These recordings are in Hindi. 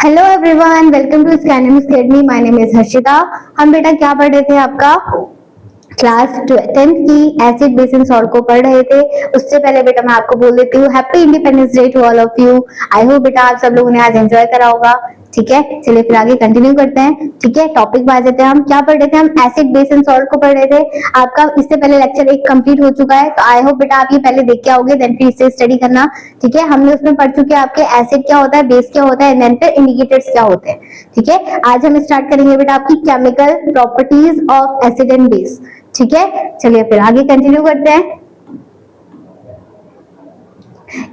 Hello everyone, welcome to scanning academy. My name is Harshita. हम बेटा क्या पढ़ रहे थे? आपका क्लास 10th की एसिड बेस एंड सॉल्ट को पढ़ रहे थे। उससे पहले बेटा मैं आपको बोल देती हूँ happy independence day to all of you. I hope बेटा आप सब लोगों ने आज एंजॉय करा होगा। ठीक है, चलिए फिर आगे कंटिन्यू करते हैं। ठीक है, टॉपिक पे आ जाते हैं। हम क्या पढ़ रहे थे? हम एसिड बेस एंड सॉल्ट को पढ़ रहे थे। आपका इससे पहले लेक्चर 1 कंप्लीट हो चुका है, तो आई होप बेटा आप ये पहले देख के आओगे, देन फिर इससे स्टडी करना। ठीक है, हमने उसमें पढ़ चुके हैं आपके एसिड क्या होता है, बेस क्या होता है, एंड देन फिर इंडिकेटर्स क्या होते हैं। ठीक है, आज हम स्टार्ट करेंगे बेटा आपकी chemical properties of acid and base. ठीक है, चलिए फिर आगे कंटिन्यू करते हैं।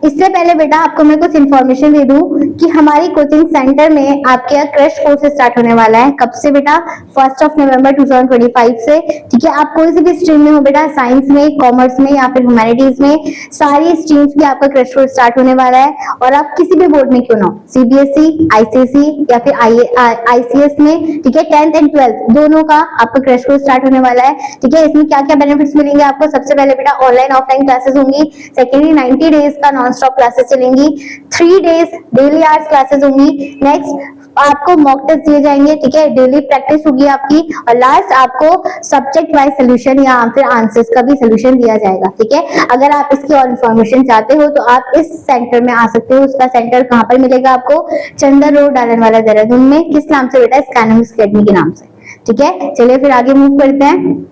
इससे पहले बेटा आपको मैं कुछ इन्फॉर्मेशन दे दूं कि हमारी कोचिंग सेंटर में आपके क्रश कोर्स स्टार्ट होने वाला है। कब से बेटा? 1 नवंबर 2025 से। ठीक है, आप कोई सी भी स्ट्रीम में हो बेटा, साइंस में, कॉमर्स में या फिर ह्यूमैनिटीज में, सारी स्ट्रीम्स में आपका क्रश कोर्स स्टार्ट होने वाला है। और आप किसी भी बोर्ड में क्यों ना हो, सीबीएसई, आईसीएसई या फिर आईसीएस में, ठीक है, 10th एंड 12th दोनों का आपका क्रश कोर्स स्टार्ट होने वाला है। ठीक है, इसमें क्या क्या बेनिफिट्स मिलेंगे आपको? सबसे पहले बेटा ऑनलाइन ऑफलाइन क्लासेस होंगी। Secondly 90 days non stop classes चलेंगी। 3 डेज डेली आवर्स क्लासेस होंगी। नेक्स्ट आपको मॉक टेस्ट दिए जाएंगे। ठीक है, डेली प्रैक्टिस होगी आपकी। और लास्ट आपको सब्जेक्ट वाइज सोल्यूशन या फिर आंसर्स का भी सोल्यूशन दिया जाएगा। ठीक है, अगर आप इसकी और इन्फॉर्मेशन चाहते हो तो आप इस सेंटर में आ सकते हो। उसका सेंटर कहाँ पर मिलेगा आपको? चंदन रोड, डालनवाला, देहरादून में। किस नाम से बेटा? स्कैनिंग अकेडमी के नाम से। ठीक है, चलिए फिर आगे मूव करते हैं।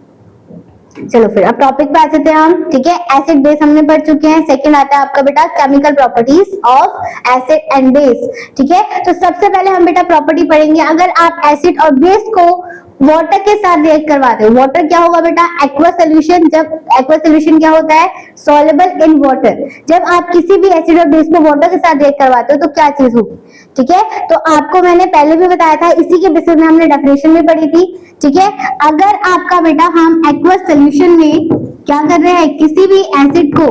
चलो फिर अब टॉपिक पे आ जाते हैं हम। ठीक है, एसिड बेस हमने पढ़ चुके हैं। सेकंड आता है आपका बेटा chemical properties of acid and base. ठीक है, तो सबसे पहले हम बेटा प्रॉपर्टी पढ़ेंगे। अगर आप एसिड और बेस को वाटर के साथ रिएक्ट करवाते हो, वाटर क्या होगा बेटा? Aqua solution. जब एक्वा सोल्यूशन क्या होता है? Soluble in water. जब आप किसी भी एसिड और बेस को वाटर के साथ रिएक्ट करवाते हो तो क्या चीज होगी? ठीक है, तो आपको मैंने पहले भी बताया था, इसी के बेसिस में हमने डेफिनेशन भी पढ़ी थी। ठीक है, अगर आपका बेटा हम एक्वा सोल्यूशन में क्या कर रहे हैं, किसी भी एसिड को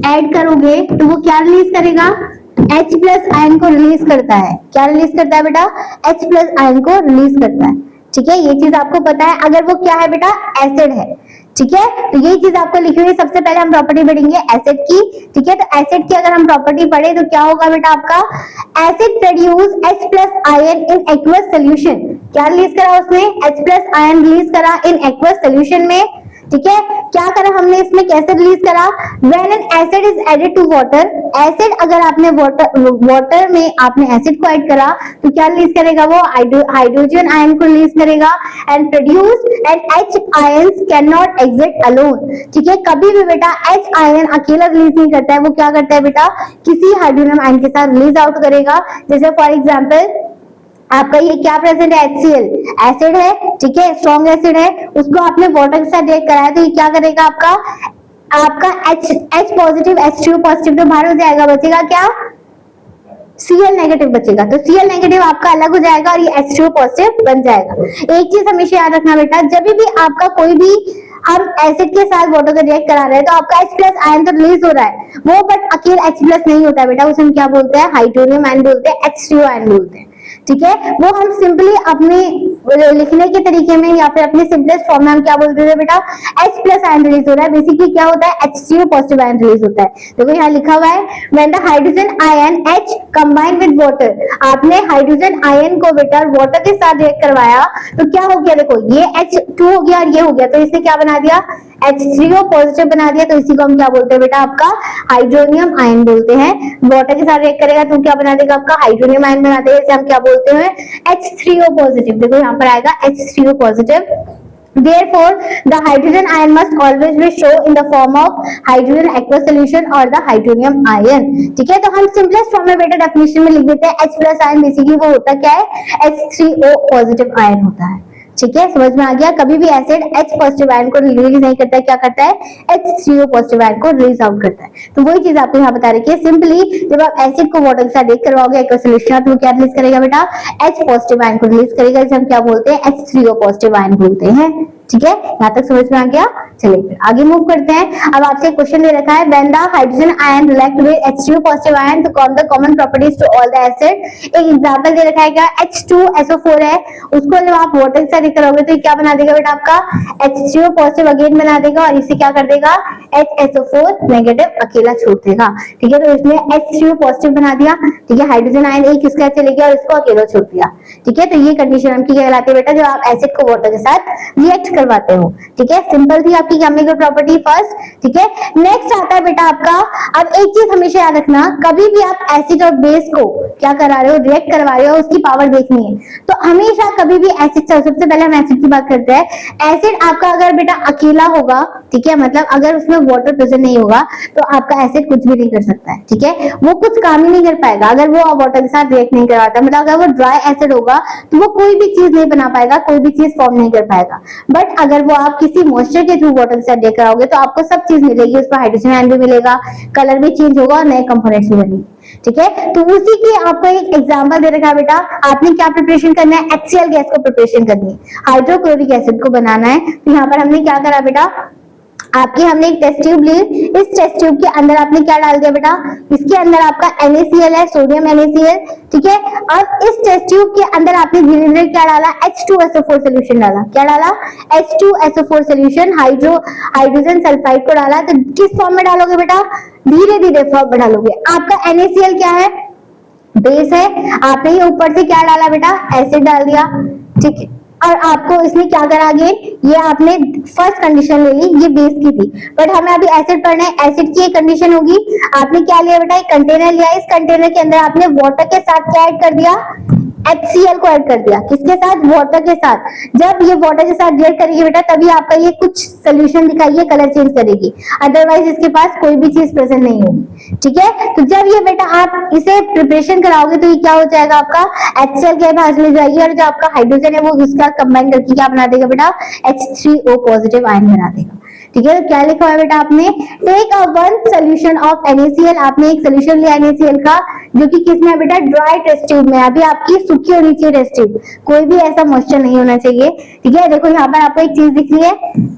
ऐड करोगे तो वो क्या रिलीज करेगा? H प्लस आयन को रिलीज करता है। क्या रिलीज करता है बेटा? H प्लस आयन को रिलीज करता है। ठीक है, ये चीज आपको पता है। अगर वो क्या है बेटा? एसिड है। ठीक है, तो ये चीज आपको लिखी हुई है। सबसे पहले हम प्रॉपर्टी पढ़ेंगे एसिड की। ठीक है, तो एसिड की अगर हम प्रॉपर्टी पढ़े तो क्या होगा बेटा आपका? Acid produce H plus ion in aqueous solution. क्या रिलीज करा उसने? H प्लस आयन रिलीज करा इन एक्वस सोल्यूशन में। ठीक है, क्या करा हमने इसमें, कैसे रिलीज करा? When an acid is added to water. Acid अगर आपने वाटर में आपने एसिड को ऐड करा तो क्या रिलीज करेगा? वो हाइड्रोजन आयन को रिलीज करेगा and produce and H ions can not exit alone. ठीक है, कभी भी बेटा H आयन अकेला रिलीज नहीं करता है। वो क्या करता है बेटा? किसी हाइड्रोजन आयन के साथ रिलीज आउट करेगा। जैसे फॉर एग्जाम्पल आपका ये क्या प्रेजेंट है? HCl एसिड है। ठीक है, स्ट्रॉन्ग एसिड है, उसको आपने वाटर के साथ रिएक्ट कराया तो ये क्या करेगा? आपका H पॉजिटिव H2 पॉजिटिव तो बाहर हो जाएगा, बचेगा क्या? Cl नेगेटिव बचेगा। तो Cl नेगेटिव आपका अलग हो जाएगा और ये H2 पॉजिटिव बन जाएगा। एक चीज हमेशा याद रखना बेटा, जब भी आपका कोई भी हम एसिड के साथ वाटर का रिएक्ट करा रहे हैं तो आपका H प्लस आयन तो रिलीज हो रहा है वो, बट अकेला H प्लस नहीं होता है बेटा, उसे हम क्या बोलते हैं? हाइड्रोनियम आयन बोलते हैं, H2 आयन बोलते हैं। ठीक है, वो हम सिंपली अपने लिखने के तरीके में या फिर अपने सिंपलेस्ट फॉर्म में हम क्या बोलते थे बेटा? H प्लस आयन रिलीज हो रहा है। बेसिकली क्या होता है? H2 पॉजिटिव आयन रिलीज होता है। देखो यहाँ लिखा हुआ है when the hydrogen ion H combine with water. आपने हाइड्रोजन आयन को बेटा वाटर के साथ रिएक्ट करवाया तो क्या हो गया? देखो ये H2 हो गया और ये हो गया, तो इसने क्या बना दिया? H3O पॉजिटिव बना दिया। तो इसी को हम क्या बोलते हैं बेटा? आपका हाइड्रोनियम आयन बोलते हैं। वाटर के साथ रिएक्ट करेगा तो क्या बना देगा? आपका हाइड्रोनियम आयन बना देगा। इसे हम क्या बोलते हैं? H3O positive. देखो यहाँ पर आएगा H3O positive. Therefore, the hydrogen ion must always be shown in the form of hydrogen aqueous solution or the hydronium ion. ठीक है, तो हम सिंपलेस्ट फॉर्म में बेटा डेफिनेशन में लिख देते हैं H प्लस आयन बेसिकली वो होता क्या है? H3O पॉजिटिव आयन होता है। ठीक है, समझ में आ गया? कभी भी एसिड H पॉजिटिव आयन को रिलीज नहीं करता है, क्या करता है? H3O पॉजिटिव आयन को रिलीज आउट करता है। तो वही चीज आपको यहाँ बता रही है। सिंपली जब आप एसिड को वाटर के साथ रिएक्ट करवाओगे एक्वा सॉल्यूशन तो क्या रिलीज करेगा बेटा? H पॉजिटिव आयन को रिलीज करेगा, जिसे हम क्या बोलते हैं? H3O पॉजिटिव आयन बोलते हैं। ठीक है, यहाँ तक समझ में आ गया। चलिए फिर आगे मूव करते हैं। अब आपसे क्वेश्चन दे रखा है, when the hydrogen ion react with H2 positive ion तो कौन the common properties to all the acid. एक एग्जांपल दे रखा है क्या, H2SO4 है, उसको जब आप वाटर के साथ करोगे तो क्या बना देगा बेटा, आपका H2 पॉजिटिव अगेन बना देगा और इसे क्या कर देगा, HSO4 नेगेटिव अकेला छोड़ देगा। ठीक है, तो इसने H2 पॉजिटिव बना दिया। ठीक है, हाइड्रोजन आयन एक इसका चले गया और इसको अकेला छोड़ दिया। ठीक है, तो ये कंडीशन आपकी क्या कहलाती है बेटा, जब आप एसिड को वाटर के साथ रिएक्ट करवाते हो। ठीक है, सिंपल थी आपकी केमिकल प्रॉपर्टी फर्स्ट। ठीक है, नेक्स्ट आता है बेटा आपका, अब एक चीज हमेशा याद रखना, कभी भी आप एसिड और बेस को क्या करा रहे हो, रिएक्ट करवा रहे हो, उसकी पावर देखनी है। तो हमेशा कभी भी एसिड, सबसे पहले हम एसिड की बात करते हैं। एसिड आपका अगर बेटा अकेला होगा, ठीक है, मतलब अगर उसमें वाटर प्रेजेंट नहीं होगा तो आपका एसिड कुछ भी नहीं कर सकता है। ठीक है, वो कुछ काम ही नहीं कर पाएगा अगर वो वाटर के साथ रिएक्ट नहीं करवाता। मतलब अगर वो ड्राई एसिड होगा तो वो कोई भी चीज नहीं बना पाएगा, कोई भी चीज फॉर्म नहीं कर पाएगा। बट अगर वो आप किसी मॉइस्चर के थ्रू वाटर के साथ रिएक्ट कराओगे तो आपको सब चीज मिलेगी, उसमें हाइड्रोजन आयन भी मिलेगा, कलर भी चेंज होगा और नए कंपोनेंट्स भी बनेंगे। ठीक है, तो उसी की आपको एक एग्जांपल दे रखा है बेटा, आपने क्या प्रिपरेशन करना है, HCl गैस को प्रिपरेशन करनी है, हाइड्रोक्लोरिक एसिड को बनाना है। तो यहाँ पर हमने क्या करा बेटा, आपकी हमने एक टेस्ट ट्यूब ली, इस टेस्ट ट्यूब के अंदर आपने क्या डाल दिया बेटा, इसके अंदर आपका NaCl है, सोडियम NaCl। ठीक है, अब इस टेस्ट ट्यूब के अंदर आपने धीरे धीरे क्या डाला, H2SO4 सोल्यूशन डाला। क्या डाला, H2SO4 सोल्यूशन, हाइड्रोजन सल्फाइड को डाला। तो किस फॉर्म में डालोगे बेटा, धीरे धीरे फॉर्म में डालोगे। आपका NaCl क्या है, बेस है, आपने ये ऊपर से क्या डाला बेटा, एसिड डाल दिया। ठीक है, और आपको इसमें क्या करा, आगे ये आपने फर्स्ट कंडीशन ले ली, ये बेस की थी, बट हमें अभी एसिड पढ़ना है। एसिड की एक कंडीशन होगी, आपने क्या लिया बेटा, एक कंटेनर लिया, इस कंटेनर के अंदर आपने वाटर के साथ क्या ऐड कर दिया, HCl को ऐड कर दिया। किसके साथ, वाटर के साथ। जब ये वाटर के साथ रिएक्ट करेगी बेटा तभी आपका ये कुछ सोल्यूशन दिखाइए, कलर चेंज करेगी, अदरवाइज इसके पास कोई भी चीज प्रेजेंट नहीं होगी। ठीक है, तो जब ये बेटा आप इसे प्रिपरेशन कराओगे तो ये क्या हो जाएगा, आपका HCl गैस बाहर चली जाएगी और जो आपका हाइड्रोजन है वो इसका कंबाइन करके क्या बना देगा बेटा, H3O पॉजिटिव आयन बना देगा। ठीक है, तो क्या लिखा है बेटा आपने, take a one solution of NaCl, आपने एक सोल्यूशन लिया NaCl का, जो कि किसमें है बेटा, ड्राई टेस्ट ट्यूब में। अभी आपकी सूखी होनी चाहिए टेस्ट ट्यूब, कोई भी ऐसा मॉइस्चर नहीं होना चाहिए। ठीक है, देखो यहाँ पर आपको एक चीज दिख रही है,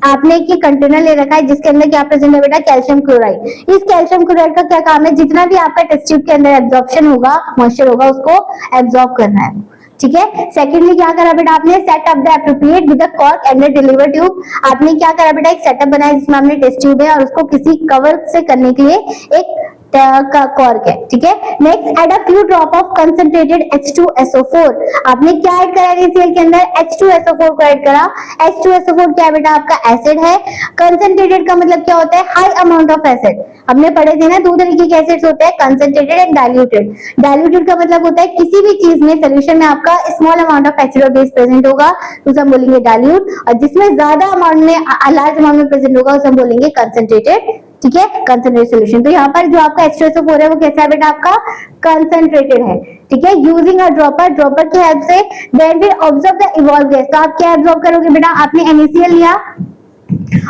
आपने एक कंटेनर ले रखा है जिसके अंदर क्या प्रेजेंट है बेटा, कैल्शियम क्लोराइड। इस कैल्शियम क्लोराइड का क्या काम है, जितना भी आपका टेस्ट ट्यूब के अंदर एब्जॉर्प्शन होगा, मॉइस्चर होगा, उसको एब्जॉर्ब करना है। ठीक है, सेकेंडली क्या करा बेटा आपने, set up the appropriate with the cork and the deliver tube. आपने क्या करा बेटा, एक सेटअप बनाया जिसमें हमने टेस्ट ट्यूब है और उसको किसी कवर से करने के लिए एक का कॉर्क है। ठीक है, next add a few drop of concentrated H2SO4। आपने क्या ऐड करा NaCl के अंदर, H2SO4 को ऐड करा। H2SO4 क्या है बेटा, आपका एसिड है। कंसंट्रेटेड का मतलब क्या होता है, हाई अमाउंट ऑफ एसिड। हमने पढ़े थे ना, दो तरीके के एसिड्स होते हैं, कंसंट्रेटेड एंड डाइल्यूटेड। डाइल्यूटेड का मतलब होता है किसी भी चीज में सोल्यूशन में आपका स्मॉल अमाउंट ऑफ एसिड और बेस प्रेजेंट होगा तो उसे हम बोलेंगे डाइल्यूट, और जिसमें ज्यादा अमाउंट में, लार्ज अमाउंट में प्रेजेंट होगा उसे हम बोलेंगे कंसंट्रेटेड। ठीक है, कंसंट्रेटेड सॉल्यूशन। तो यहाँ पर जो आपका H2SO4 है वो कैसा है बेटा, आपका कंसंट्रेटेड है। ठीक है, यूजिंग अ ड्रॉपर, ड्रॉपर की हेल्प से then we observe the evolve gas. तो आप क्या ऑब्जर्व करोगे बेटा, आपने NaCl लिया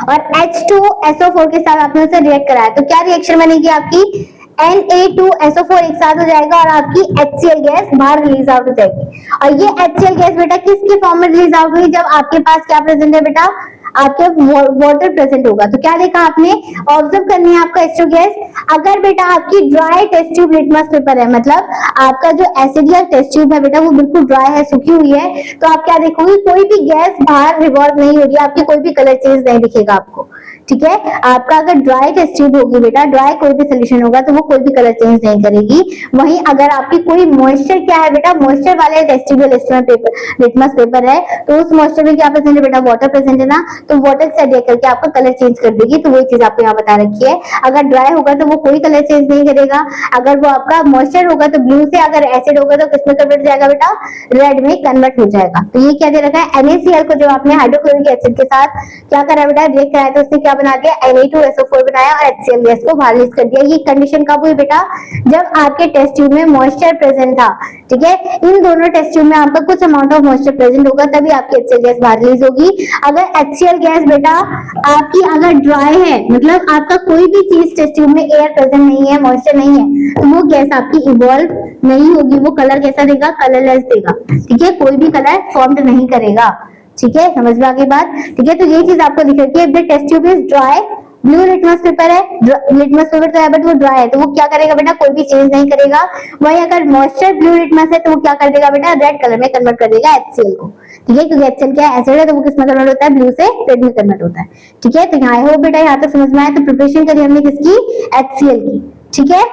और H2SO4 के साथ आपने उसे रिएक्ट कराया, तो क्या रिएक्शन बनेगी आपकी, Na2SO4 एक साथ हो जाएगा और आपकी HCl गैस बाहर रिलीज आउट हो जाएगी। और ये HCl गैस बेटा किसके फॉर्म में रिलीज आउट हुई, जब आपके पास क्या प्रेजेंट है बेटा, आपके वाटर प्रेजेंट होगा। तो क्या देखा आपने, ऑब्जर्व करनी है आपका H2 गैस। अगर बेटा आपकी dry test tube litmus paper है, मतलब आपका जो एसिड या टेस्ट ट्यूब है बेटा वो बिल्कुल ड्राई है, सूखी हुई है, तो आप क्या देखोगे, कोई भी गैस बाहर रिवॉल्व नहीं हो रही है, आपकी कोई भी कलर चेंज नहीं दिखेगा आपको। ठीक है, आपका अगर ड्राई टेस्ट ट्यूब होगी बेटा, ड्राई कोई भी सोल्यूशन होगा तो वो कोई भी कलर चेंज नहीं करेगी। वहीं अगर आपकी कोई मॉइस्चर क्या है बेटा, मॉइस्चर वाले टेस्ट ट्यूब लिटमस पेपर है तो उस मॉइस्चर में क्या प्रेजेंट है बेटा, वाटर प्रेजेंट है ना, तो वाटर से रिएक्ट करके आपका कलर चेंज कर देगी। तो वही चीज आपको यहाँ बता रखी है, अगर ड्राई होगा तो वो कोई कलर चेंज नहीं करेगा, अगर वो आपका मॉइस्चर होगा तो ब्लू से, अगर एसिड होगा तो किसमें कन्वर्ट हो जाएगा बेटा, रेड में कन्वर्ट हो जाएगा। तो ये क्या दे रखा है, NaCl को जो आपने हाइड्रोक्लोरिक एसिड के साथ क्या करा बेटा, रिएक्ट कराया, तो उसने क्या बना दिया, Na2SO4 बनाया और HCl गैस को बाहर रिलीज कर दिया। ये कंडीशन कब हुई बेटा, जब आपके टेस्ट ट्यूब में मॉइस्चर प्रेजेंट था। ठीक है, इन दोनों टेस्ट ट्यूब में आपका कुछ अमाउंट ऑफ मॉइस्चर प्रेजेंट होगा तभी आपकी HCl गैस बाहर रिलीज होगी। अगर HCl गैस बेटा आपकी अगर ड्राई है, मतलब आपका कोई भी चीज टेस्ट ट्यूब में एयर प्रेजेंट नहीं है, मॉइस्चर नहीं है, तो वो गैस आपकी इवॉल्व नहीं होगी, वो कलर कैसा देगा, कलरलेस देगा। ठीक है, कोई भी कलर फॉर्म्ड नहीं करेगा। ठीक है, समझ में आ गई बात। ठीक है, तो ये चीज आपको लिख रखी है। The test tube is dry, blue litmus paper है, लिटमस पेपर तो है बट वो ड्राई है, तो वो क्या करेगा बेटा, कोई भी चेंज नहीं करेगा। वही अगर मॉइस्चर ब्लू लिटमस है तो वो क्या कर देगा बेटा, रेड कलर में कन्वर्ट कर देगा HCl को। ठीक है, क्योंकि HCl क्या है, एसिड है, तो वो किस में कन्वर्ट होता है, ब्लू से रेड में कन्वर्ट होता है। ठीक है, तो यहाँ हो बेटा, यहाँ तक समझ में आया। तो प्रिपरेशन करी हमने किसकी, HCl की। ठीक है,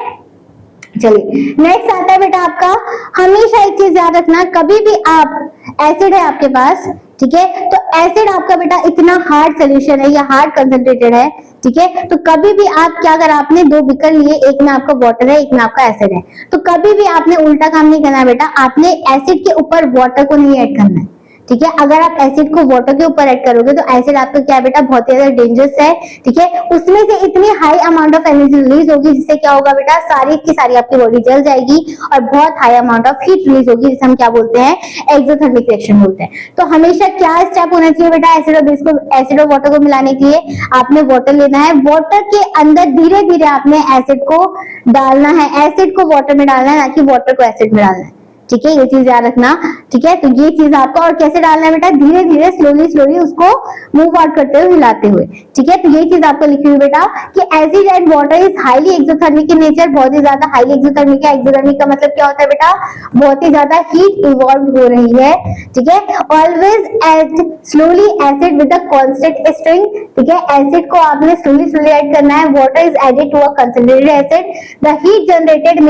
चलिए नेक्स्ट आता है बेटा आपका, हमेशा एक चीज याद रखना, कभी भी आप एसिड है आपके पास, ठीक है, तो एसिड आपका बेटा इतना हार्ड सोल्यूशन है या हार्ड कंसंट्रेटेड है, ठीक है, तो कभी भी आप क्या, अगर आपने दो बीकर लिए, एक में आपका वाटर है, एक में आपका एसिड है, तो कभी भी आपने उल्टा काम नहीं करना है बेटा, आपने एसिड के ऊपर वाटर को नहीं ऐड करना है। ठीक है, अगर आप एसिड को वाटर के ऊपर ऐड करोगे तो एसिड आपका क्या है बेटा, बहुत ही ज्यादा डेंजरस है। ठीक है, उसमें से इतनी high amount of energy release होगी जिससे क्या होगा बेटा, सारी की सारी आपकी बॉडी जल जाएगी और बहुत high amount of heat release होगी, जिसे हम क्या बोलते हैं, एक्सोथर्मिक रिएक्शन बोलते हैं। तो हमेशा क्या स्टेप होना चाहिए बेटा, एसिड और बेस को, एसिड और वाटर को मिलाने के लिए आपने वाटर लेना है, वाटर के अंदर धीरे धीरे आपने एसिड को डालना है, एसिड को वाटर में डालना है, ना कि वाटर को एसिड में डालना है। ठीक है, ये चीज याद रखना। ठीक है, तो ये चीज आपको, और कैसे डालना है बेटा, धीरे धीरे स्लोली स्लोली उसको मूव आउट करते हुए, हिलाते हुए। ठीक है, तो ये चीज आपको लिखी हुई बेटा कि acid and water is highly exothermic in nature, बहुत ही ज्यादा हाईली एक्सोथर्मिक है। एक्सोथर्मिक का मतलब क्या होता है बेटा, बहुत ही ज्यादा हीट इवॉल्व हो रही है। ठीक है, always add slowly acid with a constant strength. ठीक है, एसिड को आपने स्लोली स्लोली ऐड करना है, water is added to a concentrated acid, the heat generated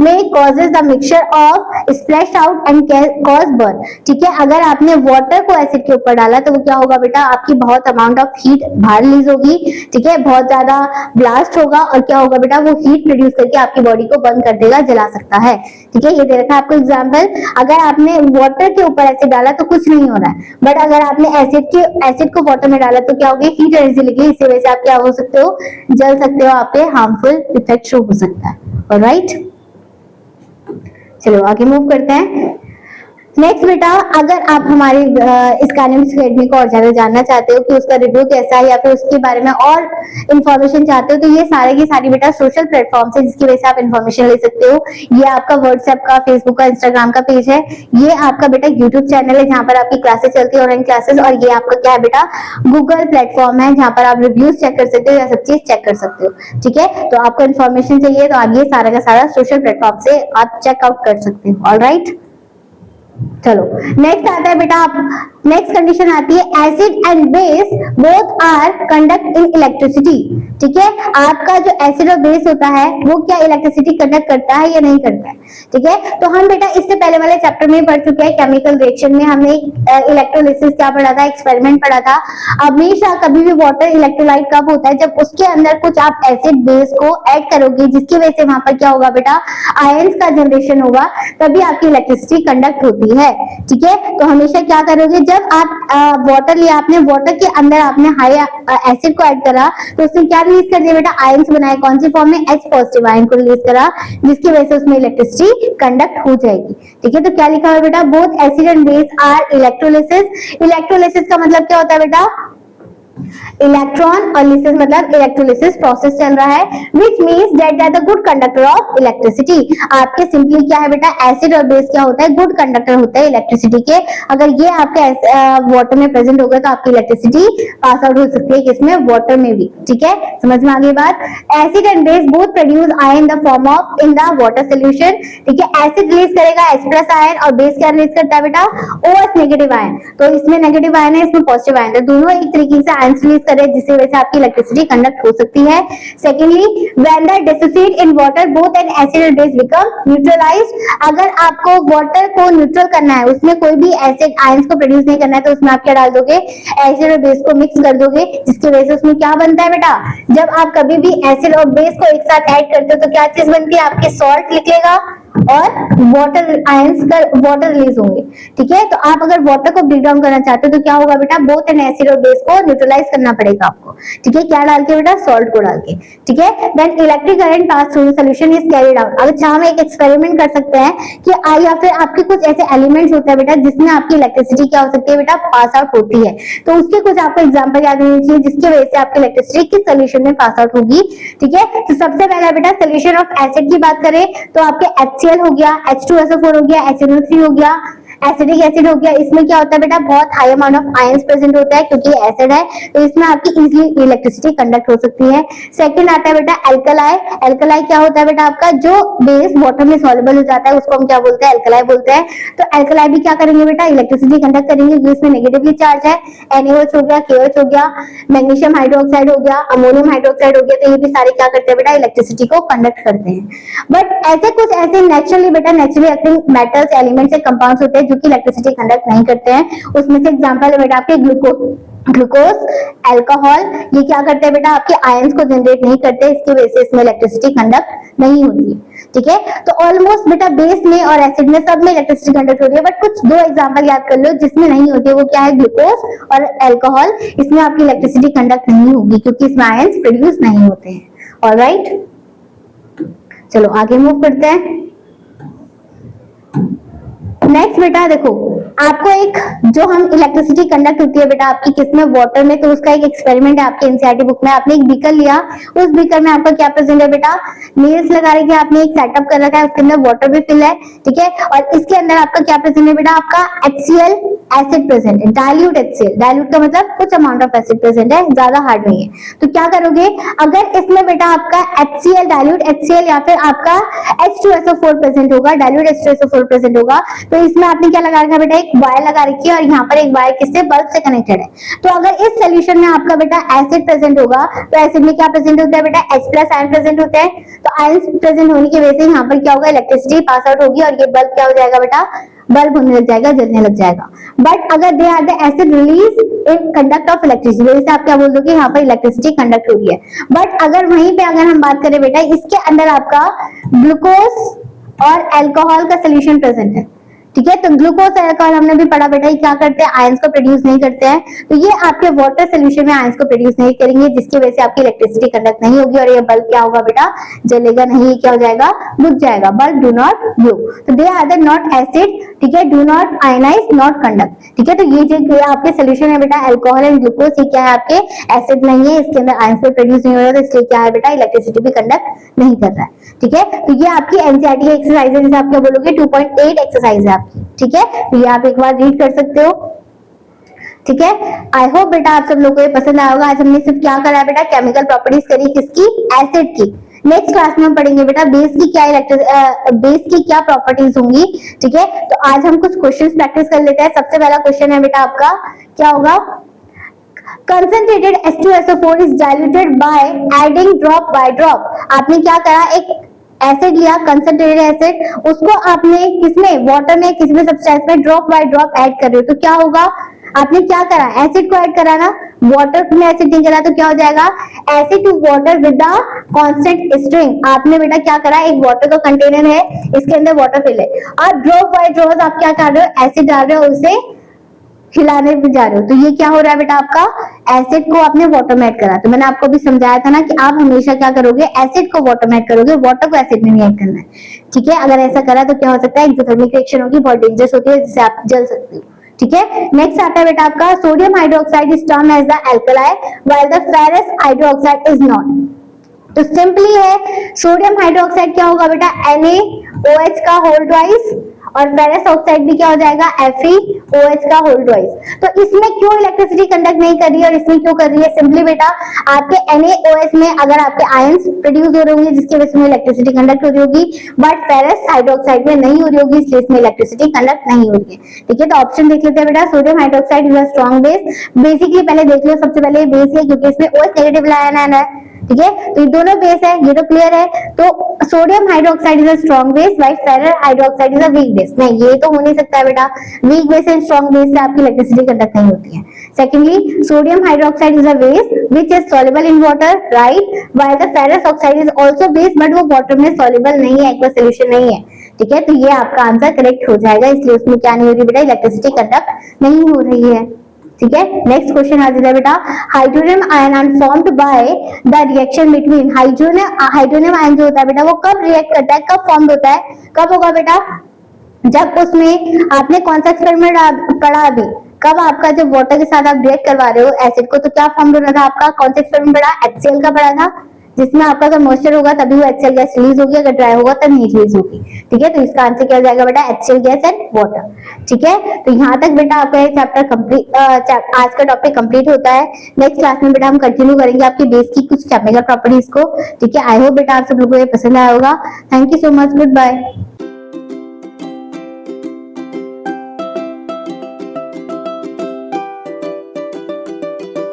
may causes the mixture of splash out and cause burn. ठीक है, अगर आपने वाटर को एसिड के ऊपर डाला तो वो क्या होगा बेटा, आपकी बहुत अमाउंट ऑफ हीट बाहर रिलीज होगी। ठीक है, बहुत ज्यादा ब्लास्ट होगा और क्या होगा बेटा, वो हीट प्रोड्यूस करके आपकी बॉडी को बर्न कर देगा, जला सकता है। ठीक है, ये दे रखा है आपको एग्जांपल, अगर आपने वाटर के ऊपर एसिड डाला तो कुछ नहीं हो रहा है, बट अगर आपने एसिड को वाटर में डाला तो क्या होगी, हीट एनर्जी लगेगी, इसी वजह से आप क्या हो सकते हो, जल सकते हो, आप पे हार्मफुल इफेक्ट शो हो सकता है। ऑलराइट, चलो आगे मूव करते हैं। नेक्स्ट बेटा, अगर आप हमारे इस काइनेटिक्स अकेडमी को और ज्यादा जानना चाहते हो कि उसका रिव्यू कैसा है या फिर उसके बारे में और इन्फॉर्मेशन चाहते हो, तो ये सारे की सारी बेटा सोशल प्लेटफॉर्म है जिसकी वजह से आप इन्फॉर्मेशन ले सकते हो। ये आपका व्हाट्सएप का, फेसबुक का, इंस्टाग्राम का पेज है, ये आपका बेटा यूट्यूब चैनल है जहाँ पर आपकी क्लासेस चलती है, ऑनलाइन क्लासेस, और ये आपका क्या है बेटा, गूगल प्लेटफॉर्म है जहाँ पर आप रिव्यूज चेक कर सकते हो या सब चीज चेक कर सकते हो। ठीक है, तो आपको इन्फॉर्मेशन चाहिए तो आप ये सारा का सारा सोशल प्लेटफॉर्म से आप चेकआउट कर सकते हो। ऑलराइट, चलो नेक्स्ट आता है बेटा, आप नेक्स्ट कंडीशन आती है, acid and base both are conduct in electricity. ठीक है, आपका जो एसिड और बेस होता है वो क्या इलेक्ट्रिसिटी कंडक्ट करता है या नहीं करता है। ठीक है, तो हम बेटा इससे पहले वाले चैप्टर में पढ़ चुके हैं, केमिकल रिएक्शन में हमने इलेक्ट्रोलिसिस क्या पढ़ा था, एक्सपेरिमेंट पढ़ा था। हमेशा कभी भी वाटर इलेक्ट्रोलाइट कब होता है, जब उसके अंदर कुछ आप एसिड बेस को ऐड करोगे, जिसकी वजह से वहां पर क्या होगा बेटा, आयंस का जनरेशन होगा, तभी आपकी इलेक्ट्रिसिटी कंडक्ट होती है। ठीक है, तो हमेशा क्या करोगे, जब आप वाटर लिया, आपने वाटर के अंदर आपने हाई एसिड को ऐड करा तो उसने क्या रिलीज कर दिया बेटा, आयंस बनाए, कौन सी फॉर्म में, H पॉजिटिव आयन को रिलीज करा, जिसकी वजह से उसमें इलेक्ट्रिसिटी कंडक्ट हो जाएगी। ठीक है, तो क्या लिखा हुआ है बेटा, both acid and base are electrolysis. Electrolysis का मतलब क्या होता है बेटा, इलेक्ट्रॉन, और लिसिस मतलब इलेक्ट्रोलिसिस प्रोसेस चल रहा है, which means that they are the good conductor of electricity। आपके सिंपली क्या है बेटा, एसिड और बेस क्या होता है, गुड कंडक्टर होते हैं इलेक्ट्रिसिटी के। अगर ये आपके वाटर में प्रेजेंट होगा तो आपकी इलेक्ट्रिसिटी पास आउट हो सकती है, किसमें, वाटर में भी। ठीक है, समझ में आ गई बात। Acid and base both produce ion in the form of in the water solution. ठीक है, एसिड रिलीज करेगा H+ आयन और बेस क्या रिलीज करता है बेटा, OH नेगेटिव आयन। तो इसमें नेगेटिव आयन है, इसमें पॉजिटिव आयन है, दोनों एक तरीके से रिलीज करे, जिसकी वजह से आपकी इलेक्ट्रिसिटी कंडक्ट हो सकती है। Secondly, when the dissociate in water both N acid and base become neutralised. अगर आपको वाटर को न्यूट्रल करना है, उसमें कोई भी एसिड आयंस को प्रोड्यूस नहीं करना है, तो उसमें आप क्या डाल दोगे, एसिड और बेस को मिक्स कर दोगे, जिसकी वजह से उसमें क्या बनता है बेटा, जब आप कभी भी एसिड और बेस को एक साथ ऐड करते हो तो क्या चीज बनती है, आपके सॉल्ट निकलेगा और वाटर आयंस का वाटर रिलीज होंगे। ठीक है, तो आप अगर वाटर को ब्रेक डाउन करना चाहते हो तो क्या होगा बेटा, बोथ एन एसिड और बेस को न्यूट्रलाइज करना पड़ेगा आपको। ठीक है, क्या डाल के बेटा, सॉल्ट को डाल के। ठीक है, then electric current pass through the solution is carried out. अगर चाहे हम एक एक्सपेरिमेंट कर सकते हैं कि या फिर आपके कुछ ऐसे एलिमेंट्स होते हैं बेटा जिसमें आपकी इलेक्ट्रिसिटी क्या हो सकती है बेटा, पास आउट होती है, तो उसके कुछ आपको एग्जांपल याद होनी चाहिए जिसकी वजह से आपकी इलेक्ट्रिसिटी किस सॉल्यूशन में पास आउट होगी। ठीक है, तो सबसे पहला बेटा सॉल्यूशन ऑफ एसिड की बात करें तो आपके HCl हो गया, H2SO4 हो गया, HNO3 हो गया, एसिडिक एसिड हो गया, इसमें क्या होता है बेटा, बहुत high amount of ions present होता है क्योंकि एसिड है, तो इसमें आपकी इजीली इलेक्ट्रिसिटी कंडक्ट हो सकती है। सेकंड आता है बेटा एल्कलाई। एल्कलाई क्या होता है बेटा, आपका जो बेस वाटर में सॉल्युबल हो जाता है उसको हम क्या बोलते हैं, एल्कलाई बोलते हैं। तो एल्कलाई भी क्या करेंगे बेटा, इलेक्ट्रिसिटी कंडक्ट करेंगे क्योंकि इसमें नेगेटिवली चार्ज है। NaOH हो गया, KOH हो गया, मैग्नीशियम हाइड्रोक्साइड हो गया, अमोनियम हाइड्रोक्साइड हो गया, तो ये भी सारे क्या करते हैं बेटा, इलेक्ट्रिसिटी को कंडक्ट करते हैं। बट ऐसे कुछ ऐसे नेचुरली बेटा, नेचुरली एक्टिंग मेटल्स, एलिमेंट्स या कंपाउंड्स होते हैं जो कि इलेक्ट्रिसिटी कंडक्ट नहीं करते हैं। उसमें से एग्जांपल है बेटा आपके ग्लूकोज, अल्कोहल, ये क्या करते हैं बेटा, आपके आयंस को जनरेट नहीं करते, इसकी वजह से इसमें इलेक्ट्रिसिटी कंडक्ट नहीं होती है। ठीक है, तो ऑलमोस्ट बेटा बेस में और एसिड में सब में इलेक्ट्रिसिटी कंडक्ट होती है, बट कुछ दो एग्जांपल याद कर लो जिसमें नहीं होती है, वो क्या है, ग्लूकोज और अल्कोहल। इसमें आपकी इलेक्ट्रिसिटी कंडक्ट नहीं होगी क्योंकि इसमें आयंस प्रोड्यूस नहीं होते हैं। ऑलराइट, चलो आगे मूव करते हैं। नेक्स्ट बेटा देखो, आपको एक जो हम इलेक्ट्रिसिटी कंडक्ट होती है बेटा आपकी किसमें, वाटर में, तो उसका एक एक्सपेरिमेंट है आपके एनसीईआरटी बुक में। आपने एक बीकर लिया, उस बीकर में आपका क्या प्रेजेंट है बेटा, नील्स लगा रखी है, आपने एक सेटअप कर रखा है, उसके अंदर वाटर भी फिल है। ठीक है, और इसके अंदर आपका क्या प्रेजेंट है बेटा, आपका HCl एसिड प्रेजेंट है, डाइल्यूट HCl। डाइल्यूट का मतलब कुछ अमाउंट ऑफ एसिड प्रेजेंट है, ज्यादा हार्ड नहीं है। तो क्या करोगे, अगर इसमें बेटा आपका HCl, डाइल्यूट HCl या फिर आपका H2SO4 प्रेजेंट होगा, डाइल्यूट H2SO4 प्रेजेंट होगा, तो इसमें आपने क्या लगा रखा बेटा, एक वायर लगा रखी है और यहाँ पर एक वायर किससे, बल्ब से कनेक्टेड है। तो अगर इस सोल्यूशन में आपका बेटा एसिड प्रेजेंट होगा, तो एसिड में क्या प्रेजेंट होता है बेटा, H+ आयन प्रेजेंट होते हैं। तो आयंस प्रेजेंट होने की वजह से यहाँ पर क्या होगा, इलेक्ट्रिसिटी पास आउट होगी और ये बल्ब क्या हो जाएगा बेटा, बल्ब होने लग जाएगा, जलने लग जाएगा। बट अगर they are the acid release in conduct of electricity, जैसे आप क्या बोल दोगे, यहाँ पर इलेक्ट्रिसिटी कंडक्ट हो रही है। बट अगर वहीं पे अगर हम बात करें बेटा, इसके अंदर आपका ग्लूकोज और अल्कोहल का सोल्यूशन प्रेजेंट है। ठीक है, तो ग्लूकोज अल्कोहल हमने भी पढ़ा बेटा, ये क्या करते हैं, आयंस को प्रोड्यूस नहीं करते हैं, तो ये आपके वाटर सोल्यूशन में आयंस को प्रोड्यूस नहीं करेंगे, जिसकी वजह से आपकी इलेक्ट्रिसिटी कंडक्ट नहीं होगी और ये बल्ब क्या होगा बेटा, जलेगा नहीं, क्या हो जाएगा, बुझ जाएगा। बल्ब डू नॉट ग्लो, तो they are the not acid, ठीक है, do not ionise, not conduct. ठीक है, तो ये जो आपके सोल्यूशन है बेटा अल्कोहल एंड ग्लूकोज, ये क्या है, आपके एसिड नहीं है, इसके अंदर आयंस प्रोड्यूस नहीं हो रहा, तो इसलिए क्या है बेटा, इलेक्ट्रिसिटी भी कंडक्ट नहीं कर रहा है। ठीक है, तो ये आपकी एनसीईआरटी एक्सरसाइज है, जिसे आप क्या बोलोगे, 2.8 एक्सरसाइज है आपकी। ठीक है, तो ये आप एक बार रीड कर सकते हो। ठीक है, आई होप बेटा आप सब लोगों को ये पसंद आया होगा। आज हमने सिर्फ क्या करा है बेटा, केमिकल प्रॉपर्टीज करी, किसकी, एसिड की। नेक्स्ट क्लास में हम पढ़ेंगे बेटा बेस की क्या बेस की क्या प्रॉपर्टीज होंगी। ठीक है, तो आज हम कुछ क्वेश्चंस प्रैक्टिस कर लेते हैं। सबसे पहला क्वेश्चन है बेटा आपका, क्या होगा, concentrated H2SO4 is diluted by adding drop by drop। आपने क्या करा, एक एसिड लिया, कंसंट्रेटेड एसिड, उसको आपने किसमें, वाटर में, किसमें, सब्सटेंस में ड्रॉप बाय ड्रॉप ऐड कर रहे हो, तो क्या होगा, आपने क्या करा, एसिड को ऐड करा ना, वाटर में एसिड नहीं करा, तो क्या हो जाएगा, acid to water with the constant string. आपने बेटा क्या करा, एक वाटर का कंटेनर है, इसके अंदर वाटर फिल है, और ड्रॉप बाय ड्रॉप आप क्या कर रहे हो, एसिड डाल रहे हो, उसे खिलाने भी जा रहे हो, तो ये क्या हो रहा है बेटा, आपका एसिड को आपने वाटर में ऐड करा। तो मैंने आपको भी समझाया था ना कि आप हमेशा क्या करोगे, एसिड को वाटर में ऐड करोगे, वाटर को एसिड में नहीं ऐड करना है। ठीक है, अगर ऐसा करा तो क्या हो सकता है, एक्सोथर्मिक रिएक्शन होगी, बहुत डेंजरस होती है, जिससे आप जल सकते हो। ठीक है, नेक्स्ट आता है बेटा आपका, sodium hydroxide is termed as the alkali while the ferrous hydroxide is not. तो सिंपली है, सोडियम हाइड्रोक्साइड क्या होगा बेटा, NaOH का होल ट्वाइस, और फेरस ऑक्साइड भी क्या हो जाएगा, FeOH का होल ट्वाइस। तो इसमें क्यों इलेक्ट्रिसिटी कंडक्ट नहीं कर रही है और इसमें क्यों कर रही है, सिंपली बेटा आपके NaOH में अगर आपके आयंस प्रोड्यूस हो रहे होंगे जिसकी वजह से इलेक्ट्रिसिटी कंडक्ट हो रही होगी, बट फेरस हाइड्रोक्साइड में नहीं हो रही होगी, इसलिए इसमें इलेक्ट्रिसिटी कंडक्ट नहीं हो रही है। ठीक है, तो ऑप्शन देख लेते हैं बेटा, sodium hydroxide is a strong base. Basically पहले देख लो, सबसे पहले बेस है क्योंकि इसमें OH नेगेटिव आयन है। ठीक है, तो ये दोनों बेस है, ये तो क्लियर है। तो sodium hydroxide is a strong base, while ferrous hydroxide is a weak base. नहीं, ये तो हो नहीं सकता है बेटा, weak base and strong base से आपकी इलेक्ट्रिसिटी कंडक्ट नहीं होती है। Secondly, sodium hydroxide is a base which is soluble in water, right, while the ferrous oxide is also base, but वो वाटर में सॉल्युबल नहीं है, एक्वा सॉल्यूशन नहीं है। ठीक है, तो ये आपका आंसर करेक्ट हो जाएगा, इसलिए उसमें क्या नहीं हो रही बेटा, इलेक्ट्रिसिटी कंडक्ट नहीं हो रही है। ठीक है, नेक्स्ट क्वेश्चन आ जाता है बेटा, hydronium ion are formed by the reaction between, hydronium ion जो होता है बेटा वो कब रिएक्ट करता है, कब फॉर्म होता है, कब होगा बेटा, जब उसमें आपने कौन सा एक्सपेरिमेंट पढ़ा अभी, कब आपका जब वाटर के साथ आप रिएक्ट करवा रहे हो एसिड को, तो क्या फॉर्म होना था आपका, कौन सा एक्सपेरिमेंट पढ़ा, HCl का पढ़ा था। जिसमें आपका अगर मॉइस्चर होगा तभी वो HCl गैस रिलीज होगी, अगर ड्राई होगा तब नहीं रिलीज होगी। ठीक है, तो इसका आंसर क्या हो जाएगा बेटा, HCl गैस एंड वाटर। ठीक है, तो यहाँ तक बेटा आपका ये चैप्टर कंप्लीट, आज का टॉपिक कंप्लीट होता है। नेक्स्ट क्लास में बेटा हम कंटिन्यू करेंगे आपकी बेस की कुछ केमिकल प्रॉपर्टीज को। ठीक है, आई होप बेटा आप सब लोगों को ये पसंद आया होगा। Thank you so much, good bye.